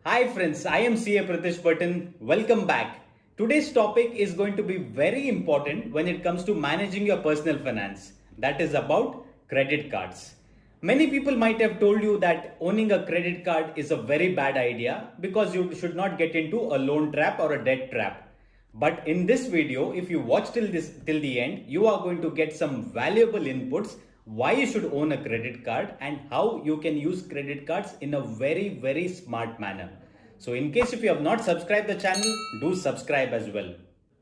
Hi friends, I am CA Pratish Button. Welcome back. Today's topic is going to be very important when it comes to managing your personal finance. That is about credit cards. Many people might have told you that owning a credit card is a very bad idea because you should not get into a loan trap or a debt trap. But in this video, if you watch till the end, you are going to get some valuable inputs why you should own a credit card and how you can use credit cards in a very smart manner. So in case if you have not subscribed the channel, do subscribe as well.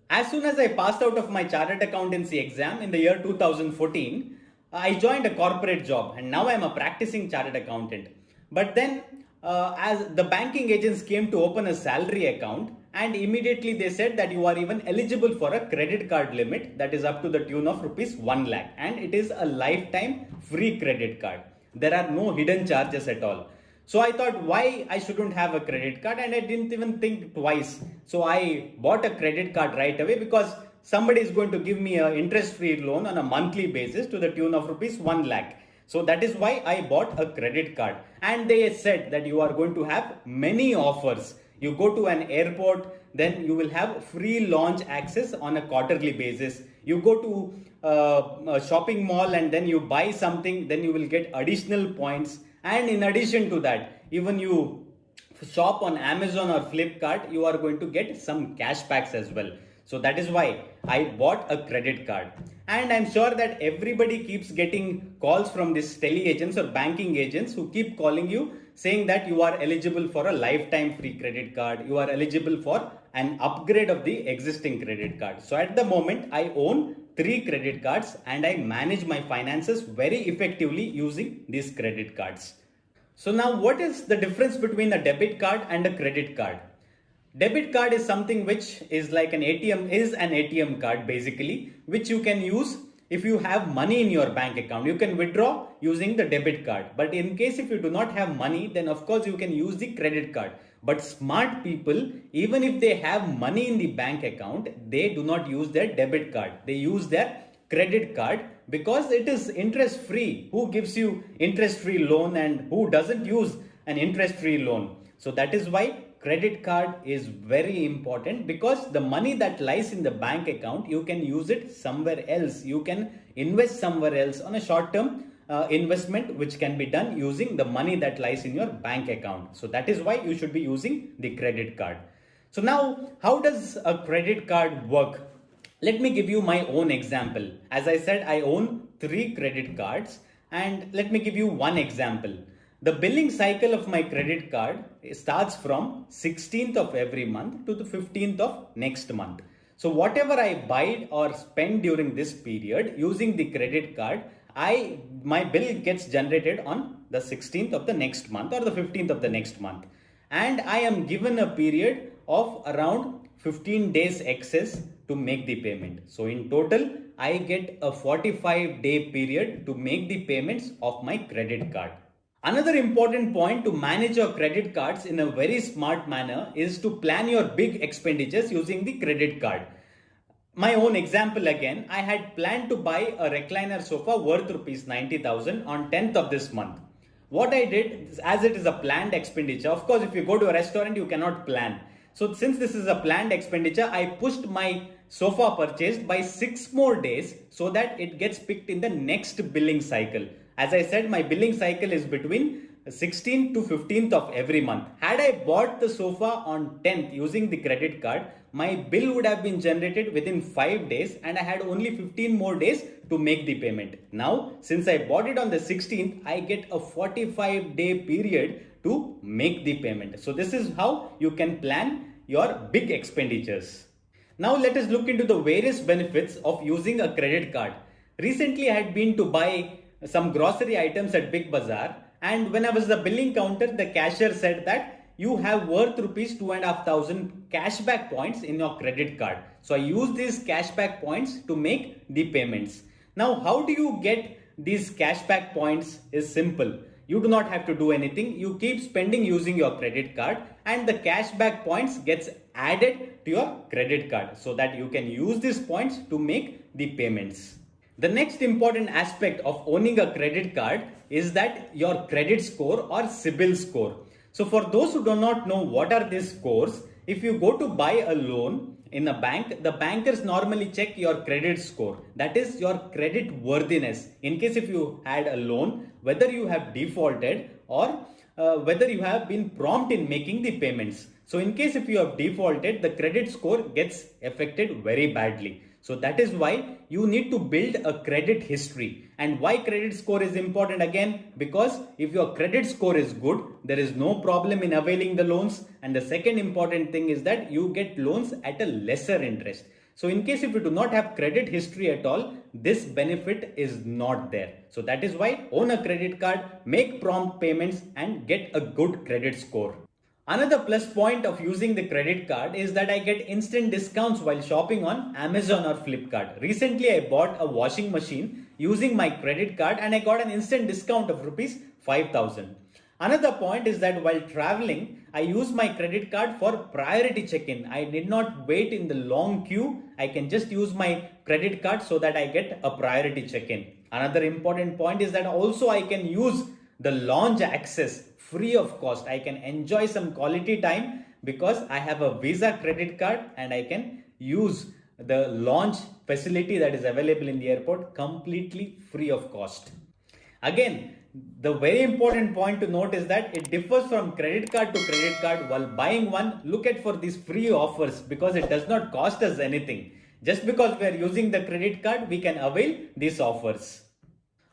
As soon as I passed out of my chartered accountancy exam in the year 2014, I joined a corporate job and now I am a practicing chartered accountant. But then as the banking agents came to open a salary account, and immediately they said that you are even eligible for a credit card limit that is up to the tune of rupees 1 lakh, and it is a lifetime free credit card. There are no hidden charges at all. So I thought why I shouldn't have a credit card, and I didn't even think twice. So I bought a credit card right away because somebody is going to give me an interest free loan on a monthly basis to the tune of rupees 1 lakh. So that is why I bought a credit card, and they said that you are going to have many offers. You go to an airport, then you will have free launch access on a quarterly basis. You go to a shopping mall and then you buy something, then you will get additional points. And in addition to that, even you shop on Amazon or Flipkart, you are going to get some cashbacks as well. So that is why I bought a credit card. And I'm sure that everybody keeps getting calls from these tele agents or banking agents who keep calling you saying that you are eligible for a lifetime free credit card. You are eligible for an upgrade of the existing credit card. So at the moment, I own 3 credit cards and I manage my finances very effectively using these credit cards. So now what is the difference between a debit card and a credit card? Debit card is something which is like an ATM card basically, which you can use if you have money in your bank account. You can withdraw using the debit card. But in case if you do not have money, then of course you can use the credit card. But smart people, even if they have money in the bank account, they do not use their debit card. They use their credit card because it is interest free. Who gives you interest free loan and who doesn't use an interest free loan? So that is why credit card is very important, because the money that lies in the bank account, you can use it somewhere else. You can invest somewhere else on a short term investment which can be done using the money that lies in your bank account. So that is why you should be using the credit card. So now how does a credit card work? Let me give you my own example. As I said, I own 3 credit cards, and let me give you one example. The billing cycle of my credit card starts from 16th of every month to the 15th of next month. So whatever I buy or spend during this period using the credit card, my bill gets generated on the 16th of the next month or the 15th of the next month. And I am given a period of around 15 days excess to make the payment. So in total, I get a 45-day period to make the payments of my credit card. Another important point to manage your credit cards in a very smart manner is to plan your big expenditures using the credit card. My own example again, I had planned to buy a recliner sofa worth rupees 90,000 on 10th of this month. What I did, as it is a planned expenditure, of course if you go to a restaurant you cannot plan. So since this is a planned expenditure, I pushed my sofa purchase by 6 more days so that it gets picked in the next billing cycle. As I said, my billing cycle is between 16th to 15th of every month. Had I bought the sofa on 10th using the credit card, my bill would have been generated within 5 days and I had only 15 more days to make the payment. Now, since I bought it on the 16th, I get a 45-day period to make the payment. So this is how you can plan your big expenditures. Now let us look into the various benefits of using a credit card. Recently, I had been to buy some grocery items at Big Bazaar, and when I was at the billing counter, the cashier said that you have worth rupees 2,500 cashback points in your credit card. So I use these cashback points to make the payments. Now how do you get these cashback points is simple. You do not have to do anything. You keep spending using your credit card and the cashback points gets added to your credit card so that you can use these points to make the payments. The next important aspect of owning a credit card is that your credit score or CIBIL score. So for those who do not know what are these scores, if you go to buy a loan in a bank, the bankers normally check your credit score. That is your credit worthiness. In case if you had a loan, whether you have defaulted or whether you have been prompt in making the payments. So in case if you have defaulted, the credit score gets affected very badly. So that is why you need to build a credit history. And why credit score is important again? Because if your credit score is good, there is no problem in availing the loans. And the second important thing is that you get loans at a lesser interest. So in case if you do not have credit history at all, this benefit is not there. So that is why own a credit card, make prompt payments and get a good credit score. Another plus point of using the credit card is that I get instant discounts while shopping on Amazon or Flipkart. Recently, I bought a washing machine using my credit card and I got an instant discount of rupees 5,000. Another point is that while traveling, I use my credit card for priority check-in. I did not wait in the long queue. I can just use my credit card so that I get a priority check-in. Another important point is that also I can use the lounge access free of cost. I can enjoy some quality time because I have a Visa credit card and I can use the lounge facility that is available in the airport completely free of cost. Again, the very important point to note is that it differs from credit card to credit card. While buying one, look at for these free offers because it does not cost us anything. Just because we are using the credit card, we can avail these offers.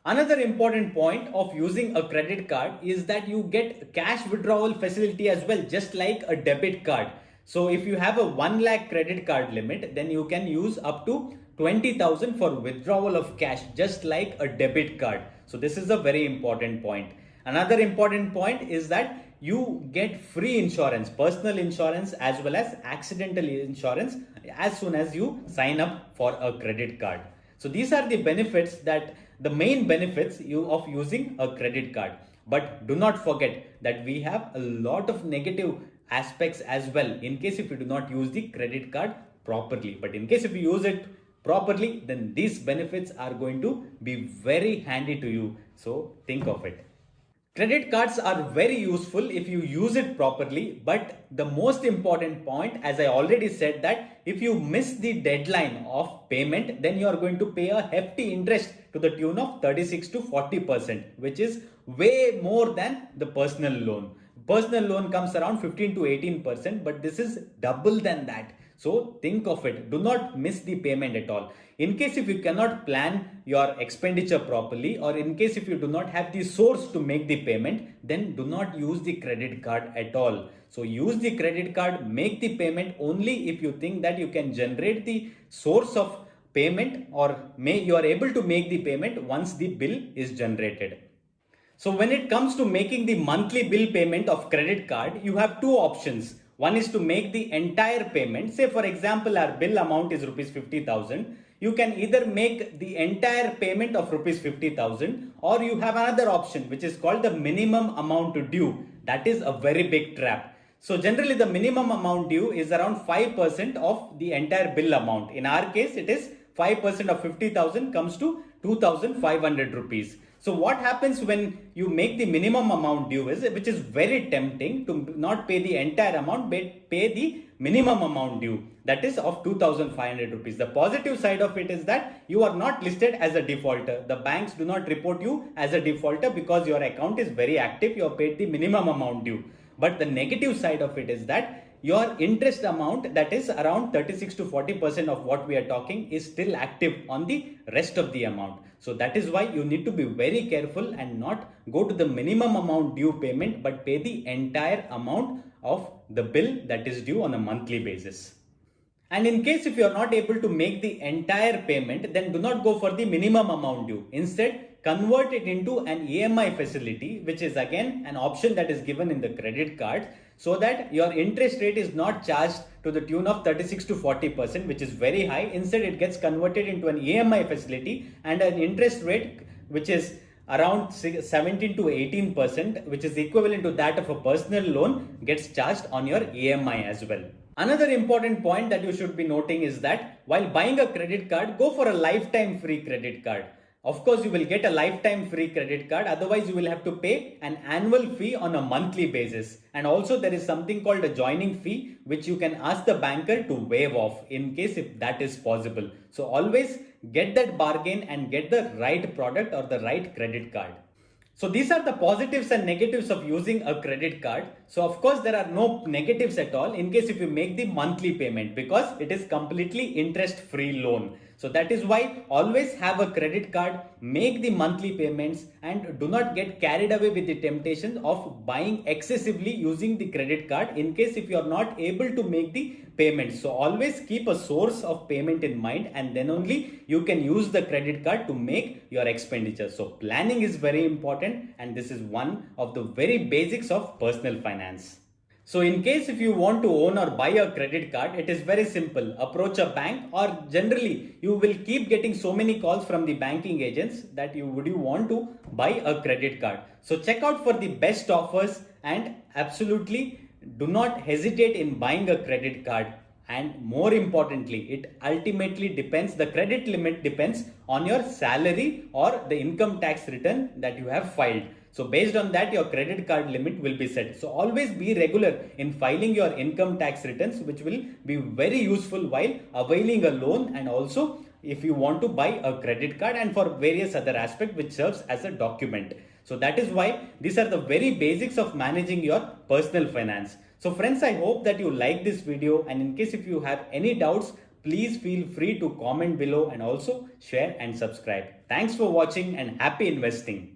Another important point of using a credit card is that you get cash withdrawal facility as well, just like a debit card. So if you have a 1 lakh credit card limit, then you can use up to 20,000 for withdrawal of cash, just like a debit card. So this is a very important point. Another important point is that you get free insurance, personal insurance as well as accidental insurance as soon as you sign up for a credit card. So these are the benefits the main benefits of using a credit card. But do not forget that we have a lot of negative aspects as well in case if you do not use the credit card properly. But in case if you use it properly, then these benefits are going to be very handy to you. So think of it. Credit cards are very useful if you use it properly, but the most important point, as I already said, that if you miss the deadline of payment, then you are going to pay a hefty interest to the tune of 36 to 40%, which is way more than the personal loan. Personal loan comes around 15 to 18%, but this is double than that. So think of it. Do not miss the payment at all. In case if you cannot plan your expenditure properly, or in case if you do not have the source to make the payment, then do not use the credit card at all. So use the credit card, make the payment only if you think that you can generate the source of payment, or you are able to make the payment once the bill is generated. So when it comes to making the monthly bill payment of credit card, you have two options. One is to make the entire payment. Say for example, our bill amount is rupees 50,000. You can either make the entire payment of rupees 50,000, or you have another option which is called the minimum amount due. That is a very big trap. So generally the minimum amount due is around 5% of the entire bill amount. In our case, it is 5% of 50,000 comes to 2,500 rupees. So what happens when you make the minimum amount due is, which is very tempting to not pay the entire amount, but pay the minimum amount due, that is of 2,500 rupees. The positive side of it is that you are not listed as a defaulter. The banks do not report you as a defaulter because your account is very active. You have paid the minimum amount due. But the negative side of it is that your interest amount, that is around 36 to 40% of what we are talking, is still active on the rest of the amount. So that is why you need to be very careful and not go to the minimum amount due payment, but pay the entire amount of the bill that is due on a monthly basis. And in case if you are not able to make the entire payment, then do not go for the minimum amount due. Instead, convert it into an EMI facility, which is again an option that is given in the credit card, so that your interest rate is not charged to the tune of 36 to 40%, which is very high. Instead, it gets converted into an EMI facility, and an interest rate which is around 17 to 18%, which is equivalent to that of a personal loan, gets charged on your EMI as well. Another important point that you should be noting is that while buying a credit card, go for a lifetime free credit card. Of course, you will get a lifetime free credit card. Otherwise, you will have to pay an annual fee on a monthly basis. And also there is something called a joining fee, which you can ask the banker to waive off in case if that is possible. So always get that bargain and get the right product or the right credit card. So these are the positives and negatives of using a credit card. So of course there are no negatives at all in case if you make the monthly payment, because it is completely interest free loan. So that is why always have a credit card, make the monthly payments, and do not get carried away with the temptation of buying excessively using the credit card in case if you are not able to make the payments. So always keep a source of payment in mind, and then only you can use the credit card to make your expenditure. So planning is very important, and this is one of the very basics of personal finance. So in case if you want to own or buy a credit card, it is very simple. Approach a bank, or generally you will keep getting so many calls from the banking agents that you want to buy a credit card. So check out for the best offers, and absolutely do not hesitate in buying a credit card. And more importantly, it ultimately depends, the credit limit depends on your salary or the income tax return that you have filed. So based on that, your credit card limit will be set. So always be regular in filing your income tax returns, which will be very useful while availing a loan, and also if you want to buy a credit card, and for various other aspects which serves as a document. So that is why these are the very basics of managing your personal finance. So friends, I hope that you like this video, and in case if you have any doubts, please feel free to comment below and also share and subscribe. Thanks for watching, and happy investing.